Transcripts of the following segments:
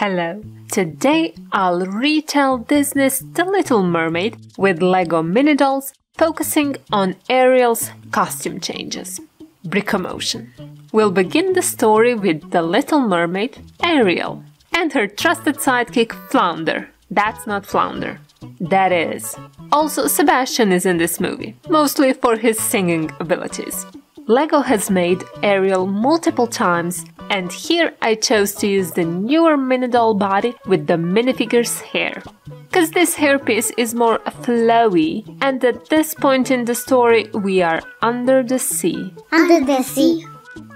Hello! Today I'll retell Disney's The Little Mermaid with Lego Minidolls, focusing on Ariel's costume changes. BrickoMotion. We'll begin the story with The Little Mermaid, Ariel, and her trusted sidekick Flounder. That's not Flounder. That is. Also, Sebastian is in this movie, mostly for his singing abilities. Lego has made Ariel multiple times, and here I chose to use the newer Minidoll body with the minifigure's hair. Cause this hairpiece is more flowy, and at this point in the story we are under the sea. Under the sea?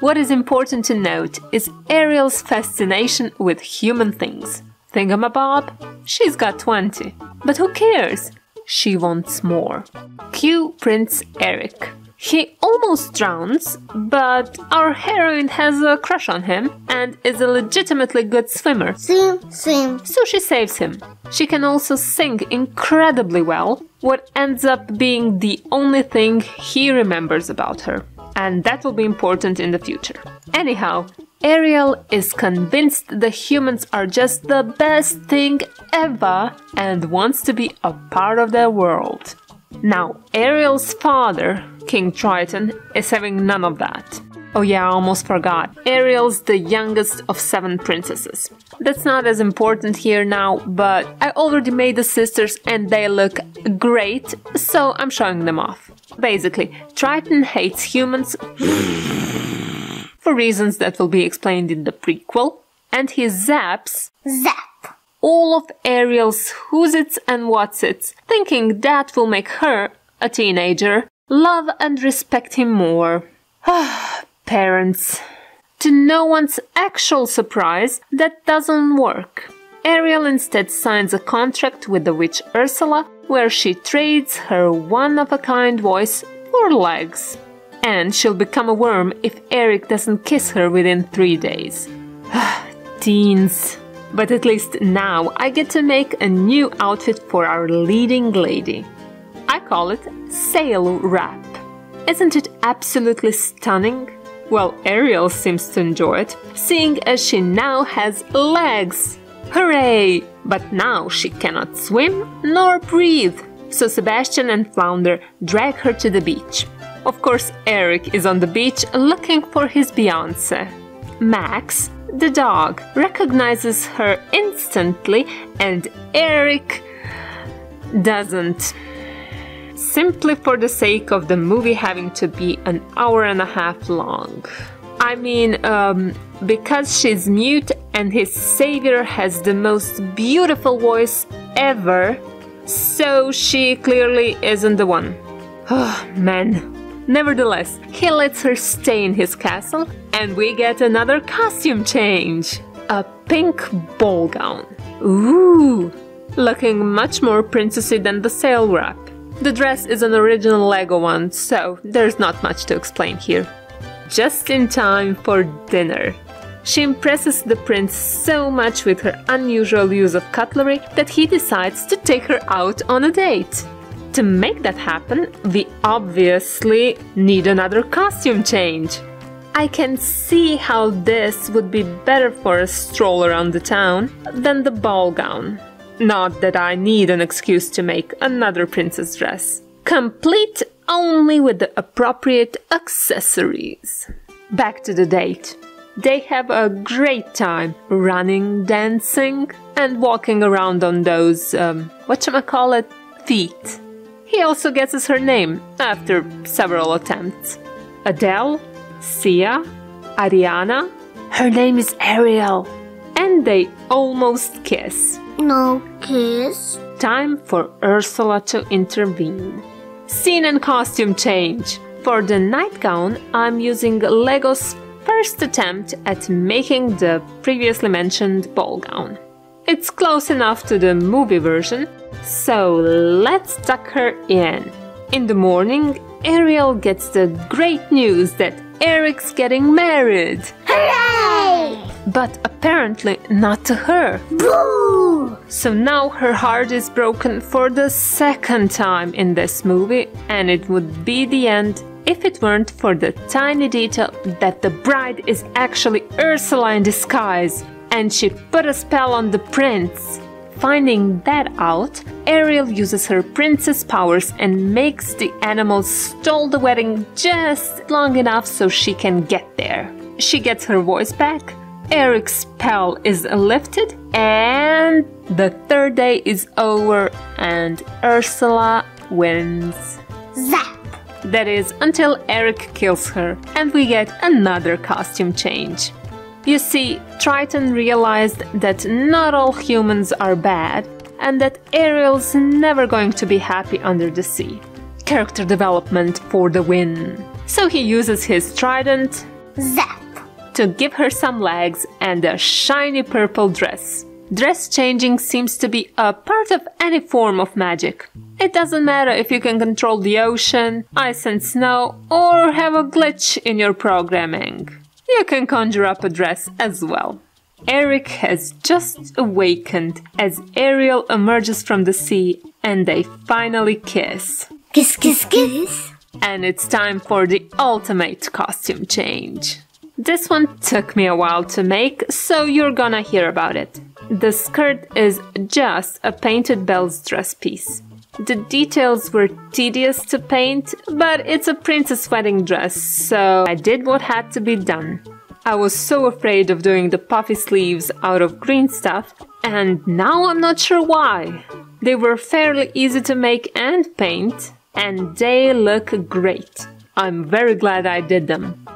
What is important to note is Ariel's fascination with human things. Thingamabob? She's got 20. But who cares? She wants more. Cue Prince Eric. He almost drowns, but our heroine has a crush on him and is a legitimately good swimmer. Swim. So she saves him. She can also sing incredibly well, what ends up being the only thing he remembers about her. And that will be important in the future. Anyhow, Ariel is convinced the humans are just the best thing ever and wants to be a part of their world. Now, Ariel's father, King Triton, is having none of that. Oh yeah, I almost forgot. Ariel's the youngest of 7 princesses. That's not as important here now, but I already made the sisters and they look great, so I'm showing them off. Basically, Triton hates humans for reasons that will be explained in the prequel, and he zaps all of Ariel's who's-its and what's-its, thinking that will make her, a teenager, love and respect him more. Parents. To no one's actual surprise, that doesn't work. Ariel instead signs a contract with the witch Ursula, where she trades her one-of-a-kind voice for legs. And she'll become a worm if Eric doesn't kiss her within 3 days. Teens. But at least now I get to make a new outfit for our leading lady. I call it Sail Wrap. Isn't it absolutely stunning? Well, Ariel seems to enjoy it, seeing as she now has legs. Hooray! But now she cannot swim nor breathe. So Sebastian and Flounder drag her to the beach. Of course, Eric is on the beach looking for his Beyoncé. Max, the dog, recognizes her instantly, and Eric doesn't. Simply for the sake of the movie having to be an hour and a half long. I mean, because she's mute and his savior has the most beautiful voice ever, so she clearly isn't the one. Oh, man. Nevertheless, he lets her stay in his castle, and we get another costume change. A pink ball gown. Ooh! Looking much more princessy than the sail wrap. The dress is an original Lego one, so there's not much to explain here. Just in time for dinner. She impresses the prince so much with her unusual use of cutlery that he decides to take her out on a date. To make that happen, we obviously need another costume change. I can see how this would be better for a stroll around the town than the ball gown. Not that I need an excuse to make another princess dress. Complete only with the appropriate accessories. Back to the date. They have a great time running, dancing, and walking around on those, whatchamacallit, feet. He also guesses her name after several attempts. Adele, Sia, Ariana. Her name is Ariel. And they almost kiss. No kiss. Time for Ursula to intervene. Scene and costume change. For the nightgown, I'm using Lego's first attempt at making the previously mentioned ball gown. It's close enough to the movie version, so let's tuck her in. In the morning, Ariel gets the great news that Eric's getting married. Hooray! But apparently not to her. Boo! So now her heart is broken for the second time in this movie, and it would be the end if it weren't for the tiny detail that the bride is actually Ursula in disguise. and she put a spell on the prince. Finding that out, Ariel uses her princess powers and makes the animals stall the wedding just long enough so she can get there. She gets her voice back, Eric's spell is lifted, and the third day is over and Ursula wins. Zap! That is, until Eric kills her and we get another costume change. You see, Triton realized that not all humans are bad and that Ariel's never going to be happy under the sea. Character development for the win. So he uses his trident, Zap! to give her some legs and a shiny purple dress. Dress changing seems to be a part of any form of magic. It doesn't matter if you can control the ocean, ice and snow, or have a glitch in your programming. You can conjure up a dress as well. Eric has just awakened as Ariel emerges from the sea and they finally kiss. Kiss, kiss, kiss! And it's time for the ultimate costume change. This one took me a while to make, so you're gonna hear about it. The skirt is just a painted Belle's dress piece. The details were tedious to paint, but it's a princess wedding dress, so I did what had to be done. I was so afraid of doing the puffy sleeves out of green stuff, and now I'm not sure why. They were fairly easy to make and paint, and they look great. I'm very glad I did them.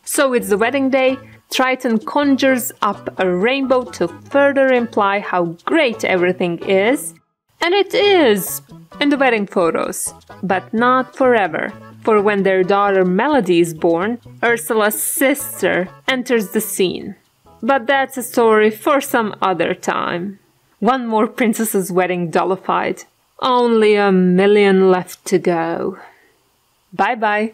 So it's the wedding day. Triton conjures up a rainbow to further imply how great everything is. And it is in the wedding photos, but not forever. For when their daughter Melody is born, Ursula's sister enters the scene. But that's a story for some other time. One more princess's wedding dollified. Only 1 million left to go. Bye bye.